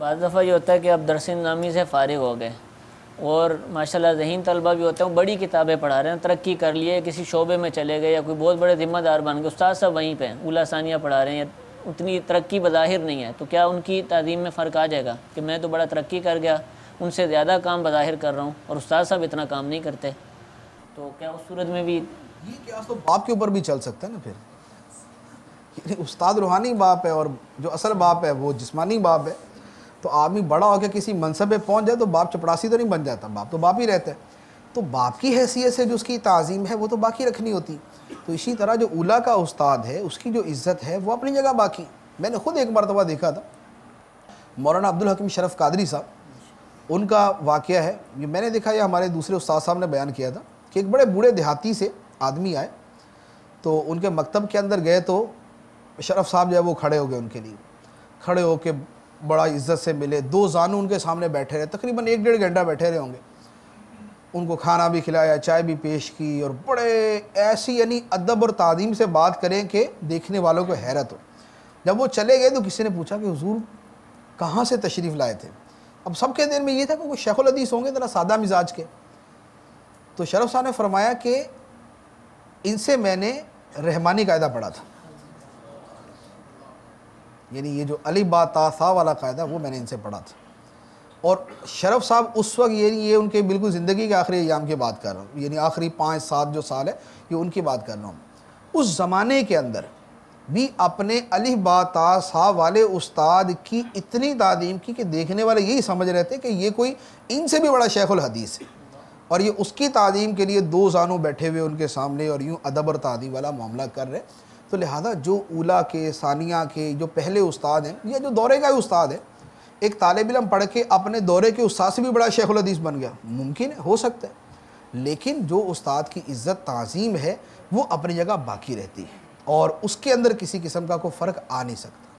بعض دفعہ یہ ہوتا ہے کہ آپ درس نظامی سے فارغ ہو گئے اور ماشاءاللہ ذہین طلبہ بھی ہوتے ہیں، وہ بڑی کتابیں پڑھا رہے ہیں، ترقی کر لیے، کسی شعبے میں چلے گئے یا کوئی بہت بڑے ذمہ دار بن گئے، استاد صاحب وہیں پہ اولیٰ ثانیہ پڑھا رہے ہیں، اتنی ترقی بظاہر نہیں ہے، تو کیا ان کی تعلیم میں فرق آ جائے گا کہ میں تو بڑا ترقی کر گیا، ان سے زیادہ کام بظاہر کر رہا ہوں اور استاد صاحب اتنا کام نہیں کرتے؟ تو کیا اس صورت میں بھی یہ قیاس تو باپ کے اوپر بھی چل سکتا ہے نا پھر؟ یعنی استاد روحانی باپ ہے اور جو اصل باپ ہے وہ جسمانی باپ ہے. تو آدمی بڑا ہو کے کسی منصب پہ پہنچ جائے تو باپ چپڑاسی تو نہیں بن جاتا، باپ تو باپ ہی رہتا ہے. تو باپ کی حیثیت سے جو اس کی تعظیم ہے وہ تو باقی رکھنی ہوتی. تو اسی طرح جو اولیٰ کا استاد ہے اس کی جو عزت ہے وہ اپنی جگہ باقی. میں نے خود ایک مرتبہ دیکھا تھا مولانا عبدالحکیم شرف قادری صاحب، ان کا واقعہ ہے، یہ میں نے دیکھا، یہ ہمارے دوسرے استاد صاحب نے بیان کیا تھا کہ ایک بڑے بوڑھے دیہاتی سے آدمی آئے تو ان کے مکتب کے اندر گئے تو شرف صاحب جو ہے وہ کھڑے ہو گئے، ان کے لیے کھڑے ہو کے بڑا عزت سے ملے، دو زانو ان کے سامنے بیٹھے رہے، تقریباً 1-1.5 گھنٹہ بیٹھے رہے ہوں گے. ان کو کھانا بھی کھلایا، چائے بھی پیش کی، اور بڑے ایسی یعنی ادب اور تعظیم سے بات کریں کہ دیکھنے والوں کو حیرت ہو. جب وہ چلے گئے تو کسی نے پوچھا کہ حضور کہاں سے تشریف لائے تھے؟ اب سب کے دل میں یہ تھا کہ وہ شیخ الحدیث ہوں گے، ذرا سادہ مزاج کے. تو شرف صاحب نے فرمایا کہ ان سے میں نے رحمانی قاعدہ پڑھا تھا، یعنی یہ جو الف با تا ثا والا قاعدہ وہ میں نے ان سے پڑھا تھا. اور شرف صاحب اس وقت یہ ان کے بالکل زندگی کے آخری ایام کی بات کر رہا ہوں، یعنی آخری 5-7 جو سال ہے یہ ان کی بات کر رہا ہوں. اس زمانے کے اندر بھی اپنے الف با تا ثا والے استاد کی اتنی تعظیم کی کہ دیکھنے والے یہی سمجھ رہے تھے کہ یہ کوئی ان سے بھی بڑا شیخ الحدیث ہے، اور یہ اس کی تعظیم کے لیے 2 زانو بیٹھے ہوئے ان کے سامنے اور یوں ادب اور تعظیم والا معاملہ کر رہے. تو لہٰذا جو اولیٰ کے، ثانیہ کے جو پہلے استاد ہیں یا جو دورے کا ہی استاد ہے، ایک طالب علم پڑھ کے اپنے دورے کے استاد سے بھی بڑا شیخ الحدیث بن گیا، ممکن ہے، ہو سکتا ہے، لیکن جو استاد کی عزت تعظیم ہے وہ اپنی جگہ باقی رہتی ہے اور اس کے اندر کسی قسم کا کوئی فرق آ نہیں سکتا.